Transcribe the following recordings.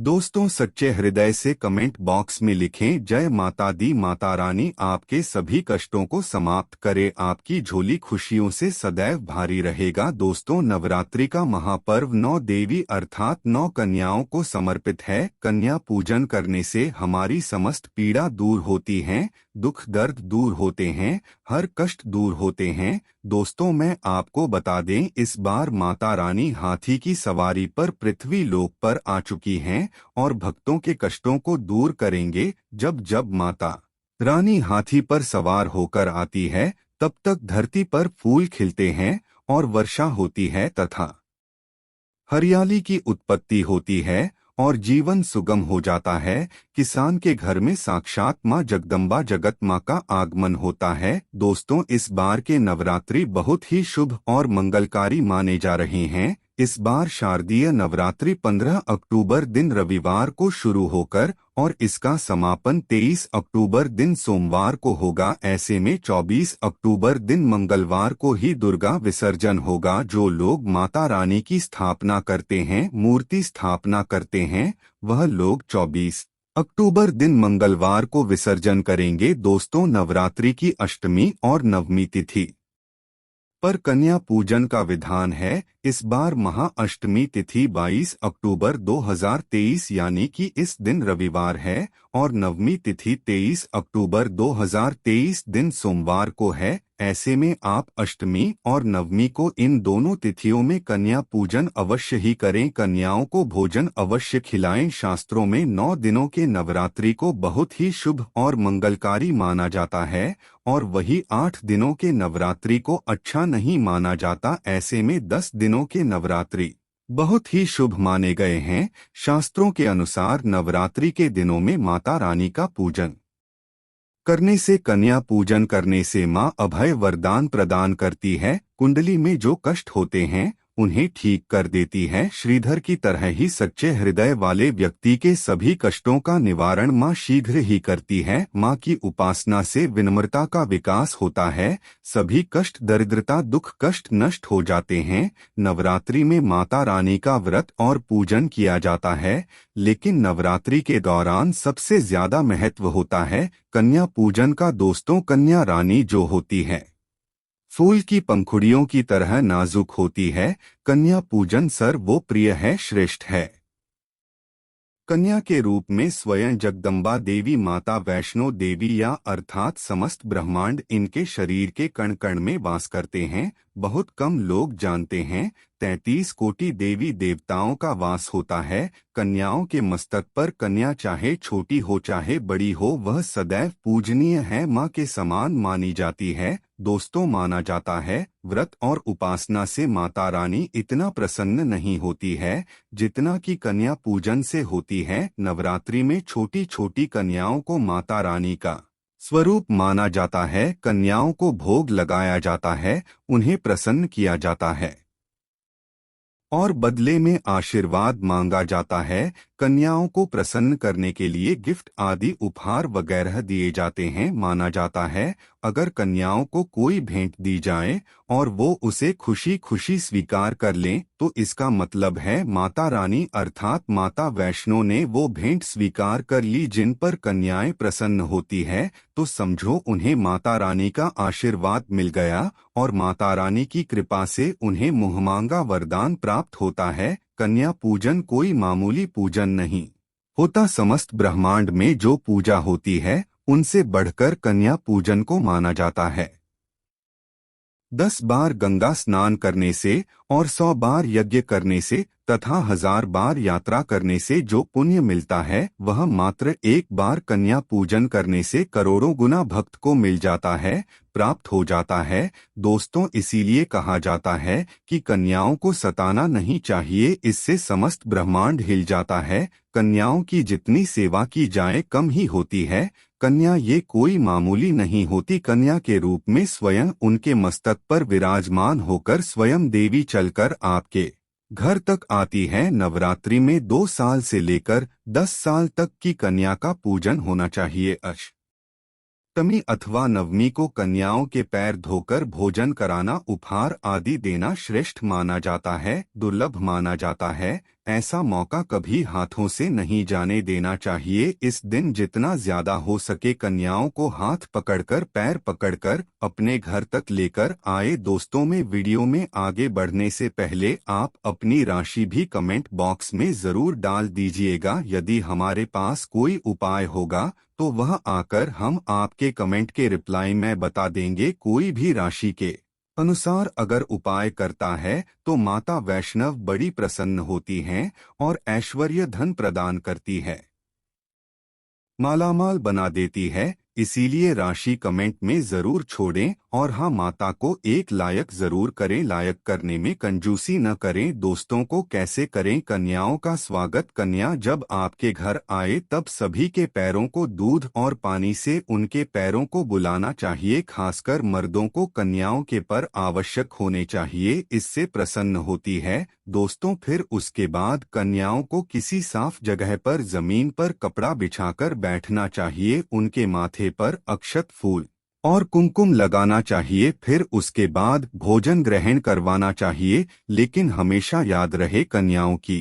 दोस्तों, सच्चे हृदय से कमेंट बॉक्स में लिखें, जय माता दी। माता रानी आपके सभी कष्टों को समाप्त करे, आपकी झोली खुशियों से सदैव भारी रहेगा। दोस्तों, नवरात्रि का महापर्व 9 देवी अर्थात 9 कन्याओं को समर्पित है। कन्या पूजन करने से हमारी समस्त पीड़ा दूर होती है, दुख दर्द दूर होते हैं, हर कष्ट दूर होते हैं। दोस्तों, मैं आपको बता दें, इस बार माता रानी हाथी की सवारी पर पृथ्वी लोक पर आ चुकी हैं और भक्तों के कष्टों को दूर करेंगे। जब जब माता रानी हाथी पर सवार होकर आती है, तब तक धरती पर फूल खिलते हैं और वर्षा होती है तथा हरियाली की उत्पत्ति होती है और जीवन सुगम हो जाता है। किसान के घर में साक्षात मां जगदम्बा जगत मां का आगमन होता है। दोस्तों, इस बार के नवरात्रि बहुत ही शुभ और मंगलकारी माने जा रहे हैं। इस बार शारदीय नवरात्रि 15 अक्टूबर दिन रविवार को शुरू होकर और इसका समापन 23 अक्टूबर दिन सोमवार को होगा। ऐसे में 24 अक्टूबर दिन मंगलवार को ही दुर्गा विसर्जन होगा। जो लोग माता रानी की स्थापना करते हैं, मूर्ति स्थापना करते हैं, वह लोग 24 अक्टूबर दिन मंगलवार को विसर्जन करेंगे। दोस्तों, नवरात्रि की अष्टमी और नवमी तिथि पर कन्या पूजन का विधान है। इस बार महाअष्टमी तिथि 22 अक्टूबर 2023 यानी कि इस दिन रविवार है और नवमी तिथि 23 अक्टूबर 2023 दिन सोमवार को है। ऐसे में आप अष्टमी और नवमी को इन दोनों तिथियों में कन्या पूजन अवश्य ही करें। कन्याओं को भोजन अवश्य खिलाएं। शास्त्रों में 9 दिनों के नवरात्रि को बहुत ही शुभ और मंगलकारी माना जाता है और वही 8 दिनों के नवरात्रि को अच्छा नहीं माना जाता। ऐसे में 10 दिनों के नवरात्रि बहुत ही शुभ माने गए हैं। शास्त्रों के अनुसार नवरात्रि के दिनों में माता रानी का पूजन करने से, कन्या पूजन करने से मां अभय वरदान प्रदान करती है। कुंडली में जो कष्ट होते हैं उन्हें ठीक कर देती है। श्रीधर की तरह ही सच्चे हृदय वाले व्यक्ति के सभी कष्टों का निवारण मां शीघ्र ही करती है। मां की उपासना से विनम्रता का विकास होता है, सभी कष्ट दरिद्रता दुख कष्ट नष्ट हो जाते हैं। नवरात्रि में माता रानी का व्रत और पूजन किया जाता है, लेकिन नवरात्रि के दौरान सबसे ज्यादा महत्व होता है कन्या पूजन का। दोस्तों, कन्या रानी जो होती है फूल की पंखुड़ियों की तरह नाजुक होती है। कन्या पूजन सर्वोप्रिय है, श्रेष्ठ है। कन्या के रूप में स्वयं जगदम्बा देवी माता वैष्णो देवी या अर्थात समस्त ब्रह्मांड इनके शरीर के कण कण में वास करते हैं। बहुत कम लोग जानते हैं 33 कोटि देवी देवताओं का वास होता है। कन्याओं के मस्तक पर कन्या चाहे छोटी हो चाहे बड़ी हो, वह सदैव पूजनीय है, मां के समान मानी जाती है। दोस्तों, माना जाता है व्रत और उपासना से माता रानी इतना प्रसन्न नहीं होती है जितना कि कन्या पूजन से होती है। नवरात्रि में छोटी छोटी कन्याओं को माता रानी का स्वरूप माना जाता है। कन्याओं को भोग लगाया जाता है, उन्हें प्रसन्न किया जाता है और बदले में आशीर्वाद मांगा जाता है। कन्याओं को प्रसन्न करने के लिए गिफ्ट आदि उपहार वगैरह दिए जाते हैं। माना जाता है अगर कन्याओं को कोई भेंट दी जाए और वो उसे खुशी खुशी स्वीकार कर लें, तो इसका मतलब है माता रानी अर्थात माता वैष्णो ने वो भेंट स्वीकार कर ली। जिन पर कन्याएं प्रसन्न होती है तो समझो उन्हें माता रानी का आशीर्वाद मिल गया और माता रानी की कृपा से उन्हें मुहमांगा वरदान प्राप्त होता है। कन्या पूजन कोई मामूली पूजन नहीं होता। समस्त ब्रह्मांड में जो पूजा होती है उनसे बढ़कर कन्या पूजन को माना जाता है। 10 बार गंगा स्नान करने से और 100 बार यज्ञ करने से तथा 1000 बार यात्रा करने से जो पुण्य मिलता है, वह मात्र एक बार कन्या पूजन करने से करोड़ों गुना भक्त को मिल जाता है, प्राप्त हो जाता है। दोस्तों, इसीलिए कहा जाता है कि कन्याओं को सताना नहीं चाहिए, इससे समस्त ब्रह्मांड हिल जाता है। कन्याओं की जितनी सेवा की जाए कम ही होती है। कन्या ये कोई मामूली नहीं होती। कन्या के रूप में स्वयं उनके मस्तक पर विराजमान होकर स्वयं देवी चलकर आपके घर तक आती है। नवरात्रि में 2 साल से लेकर 10 साल तक की कन्या का पूजन होना चाहिए। अष्टमी अथवा नवमी को कन्याओं के पैर धोकर भोजन कराना, उपहार आदि देना श्रेष्ठ माना जाता है, दुर्लभ माना जाता है। ऐसा मौका कभी हाथों से नहीं जाने देना चाहिए। इस दिन जितना ज्यादा हो सके कन्याओं को हाथ पकड़कर पैर पकड़कर अपने घर तक लेकर आए। दोस्तों में वीडियो में आगे बढ़ने से पहले आप अपनी राशि भी कमेंट बॉक्स में जरूर डाल दीजिएगा। यदि हमारे पास कोई उपाय होगा तो वह आकर हम आपके कमेंट के रिप्लाई में बता देंगे। कोई भी राशि के अनुसार अगर उपाय करता है तो माता वैष्णव बड़ी प्रसन्न होती हैं और ऐश्वर्य धन प्रदान करती है, मालामाल बना देती है। इसीलिए राशि कमेंट में जरूर छोड़ें और हाँ, माता को एक लायक जरूर करें। लायक करने में कंजूसी न करें। दोस्तों को कैसे करें कन्याओं का स्वागत? कन्या जब आपके घर आए तब सभी के पैरों को दूध और पानी से उनके पैरों को बुलाना चाहिए। खासकर मर्दों को कन्याओं के पर आवश्यक होने चाहिए, इससे प्रसन्न होती है। दोस्तों फिर उसके बाद कन्याओं को किसी साफ जगह पर जमीन पर कपड़ा बिछाकर बैठना चाहिए। उनके माथे पर अक्षत, फूल और कुमकुम लगाना चाहिए। फिर उसके बाद भोजन ग्रहण करवाना चाहिए। लेकिन हमेशा याद रहे कन्याओं की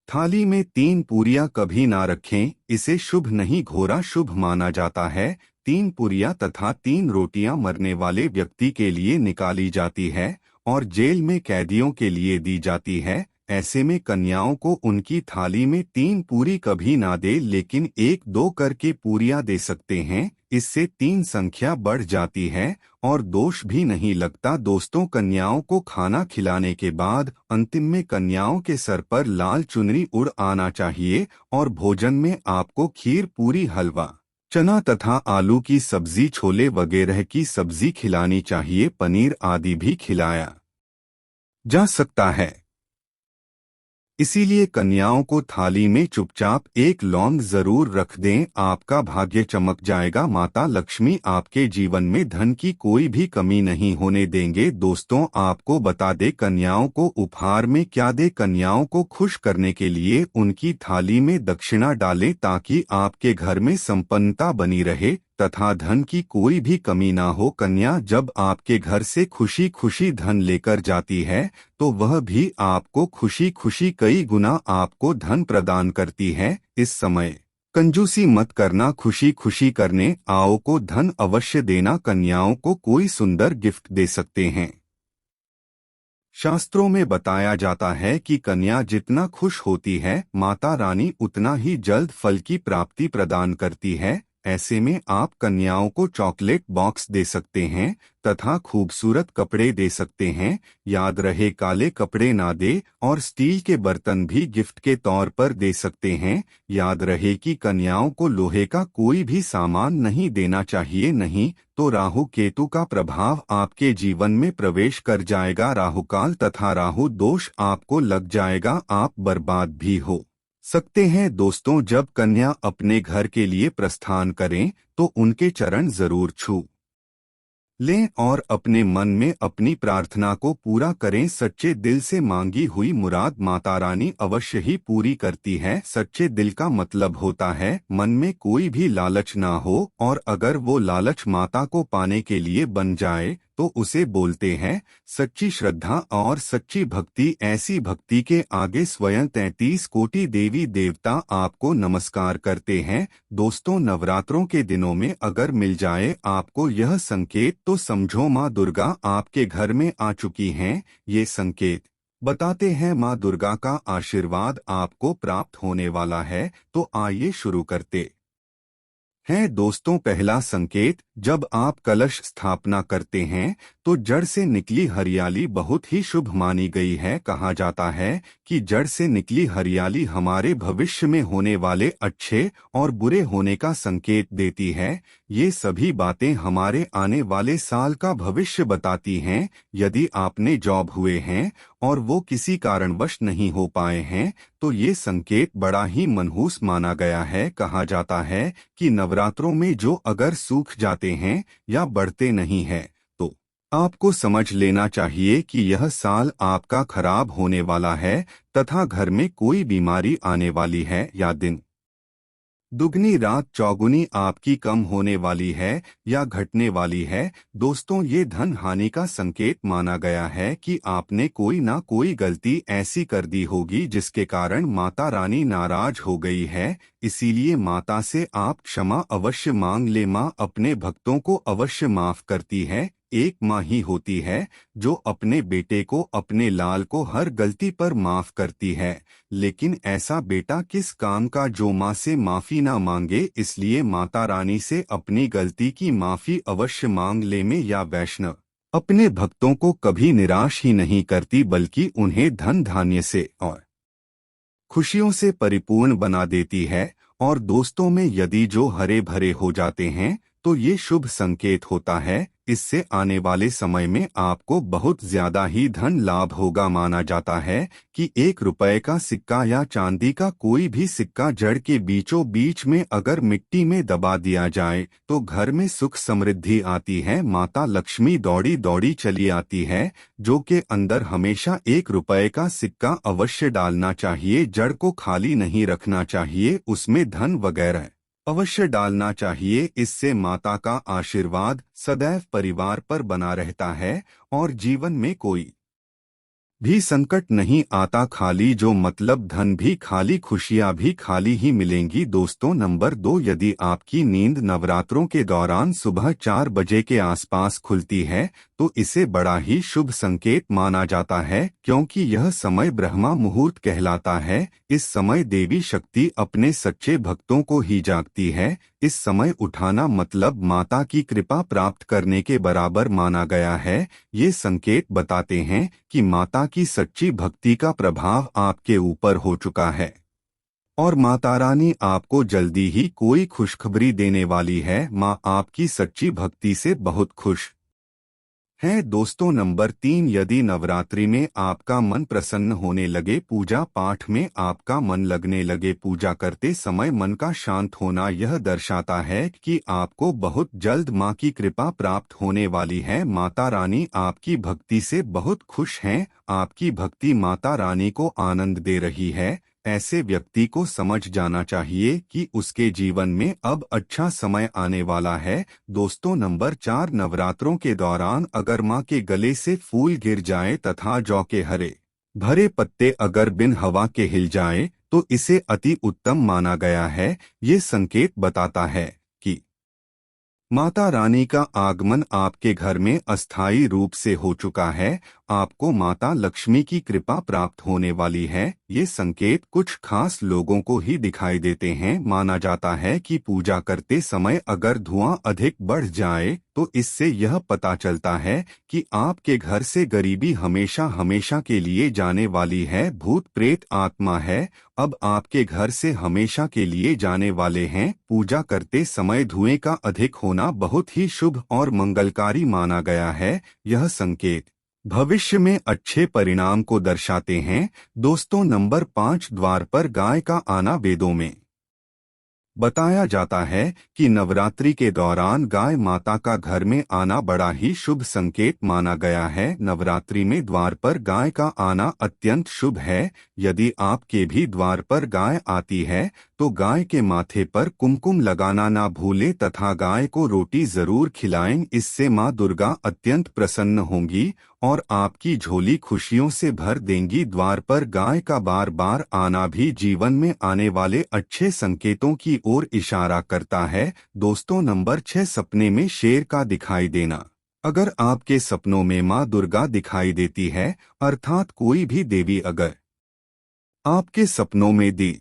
थाली में 3 पूरियां कभी ना रखें, इसे शुभ नहीं घोरा शुभ माना जाता है। 3 पूरियां तथा 3 रोटियां मरने वाले व्यक्ति के लिए निकाली जाती है और जेल में कैदियों के लिए दी जाती है। ऐसे में कन्याओं को उनकी थाली में 3 पूरी कभी ना दे, लेकिन 1-2 करके पूरियां दे सकते हैं। इससे 3 संख्या बढ़ जाती है और दोष भी नहीं लगता। दोस्तों कन्याओं को खाना खिलाने के बाद अंतिम में कन्याओं के सर पर लाल चुनरी उड़ आना चाहिए और भोजन में आपको खीर, पूरी, हलवा, चना तथा आलू की सब्जी, छोले वगैरह की सब्जी खिलानी चाहिए। पनीर आदि भी खिलाया जा सकता है। इसीलिए कन्याओं को थाली में चुपचाप 1 लौंग जरूर रख दें, आपका भाग्य चमक जाएगा। माता लक्ष्मी आपके जीवन में धन की कोई भी कमी नहीं होने देंगे। दोस्तों आपको बता दे कन्याओं को उपहार में क्या दे। कन्याओं को खुश करने के लिए उनकी थाली में दक्षिणा डालें ताकि आपके घर में संपन्नता बनी रहे तथा धन की कोई भी कमी ना हो। कन्या जब आपके घर से खुशी खुशी धन लेकर जाती है तो वह भी आपको खुशी खुशी कई गुना आपको धन प्रदान करती है। इस समय कंजूसी मत करना, खुशी खुशी करने आओ को धन अवश्य देना। कन्याओं को कोई सुंदर गिफ्ट दे सकते हैं। शास्त्रों में बताया जाता है कि कन्या जितना खुश होती है माता रानी उतना ही जल्द फल की प्राप्ति प्रदान करती है। ऐसे में आप कन्याओं को चॉकलेट बॉक्स दे सकते हैं तथा खूबसूरत कपड़े दे सकते हैं। याद रहे काले कपड़े ना दे और स्टील के बर्तन भी गिफ्ट के तौर पर दे सकते हैं। याद रहे कि कन्याओं को लोहे का कोई भी सामान नहीं देना चाहिए, नहीं तो राहु केतु का प्रभाव आपके जीवन में प्रवेश कर जाएगा। राहुकाल तथा राहु दोष आपको लग जाएगा, आप बर्बाद भी हो सकते हैं। दोस्तों जब कन्या अपने घर के लिए प्रस्थान करें तो उनके चरण जरूर छू लें और अपने मन में अपनी प्रार्थना को पूरा करें। सच्चे दिल से मांगी हुई मुराद माता रानी अवश्य ही पूरी करती है। सच्चे दिल का मतलब होता है मन में कोई भी लालच ना हो और अगर वो लालच माता को पाने के लिए बन जाए तो उसे बोलते हैं सच्ची श्रद्धा और सच्ची भक्ति। ऐसी भक्ति के आगे स्वयं 33 कोटि देवी देवता आपको नमस्कार करते हैं। दोस्तों नवरात्रों के दिनों में अगर मिल जाए आपको यह संकेत तो समझो माँ दुर्गा आपके घर में आ चुकी हैं। ये संकेत बताते हैं माँ दुर्गा का आशीर्वाद आपको प्राप्त होने वाला है। तो आइए शुरू करते हैं। दोस्तों पहला संकेत, जब आप कलश स्थापना करते हैं तो जड़ से निकली हरियाली बहुत ही शुभ मानी गई है। कहा जाता है कि जड़ से निकली हरियाली हमारे भविष्य में होने वाले अच्छे और बुरे होने का संकेत देती है। ये सभी बातें हमारे आने वाले साल का भविष्य बताती हैं। यदि आपने जॉब हुए हैं और वो किसी कारणवश नहीं हो पाए हैं तो ये संकेत बड़ा ही मनहूस माना गया है। कहा जाता है कि नवरात्रों में जो अगर सूख जाते हैं या बढ़ते नहीं हैं तो आपको समझ लेना चाहिए कि यह साल आपका खराब होने वाला है तथा घर में कोई बीमारी आने वाली है या दिन दुगनी रात चौगुनी आपकी कम होने वाली है या घटने वाली है। दोस्तों, ये धन हानि का संकेत माना गया है कि आपने कोई ना कोई गलती ऐसी कर दी होगी जिसके कारण माता रानी नाराज हो गई है। इसीलिए माता से आप क्षमा अवश्य मांग ले। माँ अपने भक्तों को अवश्य माफ करती है। एक माँ ही होती है जो अपने बेटे को, अपने लाल को हर गलती पर माफ करती है। लेकिन ऐसा बेटा किस काम का जो माँ से माफी ना मांगे। इसलिए माता रानी से अपनी गलती की माफी अवश्य मांग ले। में या वैष्णव अपने भक्तों को कभी निराश ही नहीं करती, बल्कि उन्हें धन धान्य से और खुशियों से परिपूर्ण बना देती है। और दोस्तों में यदि जो हरे भरे हो जाते हैं तो ये शुभ संकेत होता है। इससे आने वाले समय में आपको बहुत ज्यादा ही धन लाभ होगा। माना जाता है कि 1 रुपए का सिक्का या चांदी का कोई भी सिक्का जड़ के बीचों बीच में अगर मिट्टी में दबा दिया जाए तो घर में सुख समृद्धि आती है। माता लक्ष्मी दौड़ी दौड़ी चली आती है। जो के अंदर हमेशा 1 रुपए का सिक्का अवश्य डालना चाहिए। जड़ को खाली नहीं रखना चाहिए, उसमें धन वगैरह अवश्य डालना चाहिए। इससे माता का आशीर्वाद सदैव परिवार पर बना रहता है और जीवन में कोई भी संकट नहीं आता। खाली जो मतलब धन भी खाली, खुशियां भी खाली ही मिलेंगी। दोस्तों, नंबर 2, यदि आपकी नींद नवरात्रों के दौरान सुबह 4 बजे के आसपास खुलती है तो इसे बड़ा ही शुभ संकेत माना जाता है, क्योंकि यह समय ब्रह्मा मुहूर्त कहलाता है। इस समय देवी शक्ति अपने सच्चे भक्तों को ही जागती है। इस समय उठाना मतलब माता की कृपा प्राप्त करने के बराबर माना गया है। ये संकेत बताते हैं कि माता की सच्ची भक्ति का प्रभाव आपके ऊपर हो चुका है और माता रानी आपको जल्दी ही कोई खुशखबरी देने वाली है। माँ आपकी सच्ची भक्ति से बहुत खुश है। दोस्तों, नंबर 3, यदि नवरात्रि में आपका मन प्रसन्न होने लगे, पूजा पाठ में आपका मन लगने लगे, पूजा करते समय मन का शांत होना, यह दर्शाता है कि आपको बहुत जल्द माँ की कृपा प्राप्त होने वाली है। माता रानी आपकी भक्ति से बहुत खुश हैं। आपकी भक्ति माता रानी को आनंद दे रही है। ऐसे व्यक्ति को समझ जाना चाहिए कि उसके जीवन में अब अच्छा समय आने वाला है। दोस्तों, नंबर 4, नवरात्रों के दौरान अगर माँ के गले से फूल गिर जाए तथा जौ के हरे भरे पत्ते अगर बिन हवा के हिल जाए तो इसे अति उत्तम माना गया है। ये संकेत बताता है कि माता रानी का आगमन आपके घर में अस्थायी रूप से हो चुका है। आपको माता लक्ष्मी की कृपा प्राप्त होने वाली है। ये संकेत कुछ खास लोगों को ही दिखाई देते हैं। माना जाता है कि पूजा करते समय अगर धुआं अधिक बढ़ जाए तो इससे यह पता चलता है कि आपके घर से गरीबी हमेशा हमेशा के लिए जाने वाली है। भूत प्रेत आत्मा है अब आपके घर से हमेशा के लिए जाने वाले हैं। पूजा करते समय धुएं का अधिक होना बहुत ही शुभ और मंगलकारी माना गया है। यह संकेत भविष्य में अच्छे परिणाम को दर्शाते हैं। दोस्तों, नंबर 5, द्वार पर गाय का आना। वेदों में बताया जाता है कि नवरात्रि के दौरान गाय माता का घर में आना बड़ा ही शुभ संकेत माना गया है। नवरात्रि में द्वार पर गाय का आना अत्यंत शुभ है। यदि आपके भी द्वार पर गाय आती है तो गाय के माथे पर कुमकुम लगाना ना भूलें तथा गाय को रोटी जरूर खिलाएं। इससे माँ दुर्गा अत्यंत प्रसन्न होंगी और आपकी झोली खुशियों से भर देंगी। द्वार पर गाय का बार बार आना भी जीवन में आने वाले अच्छे संकेतों की ओर इशारा करता है। दोस्तों, नंबर 6, सपने में शेर का दिखाई देना। अगर आपके सपनों में माँ दुर्गा दिखाई देती है, अर्थात कोई भी देवी अगर आपके सपनों में दी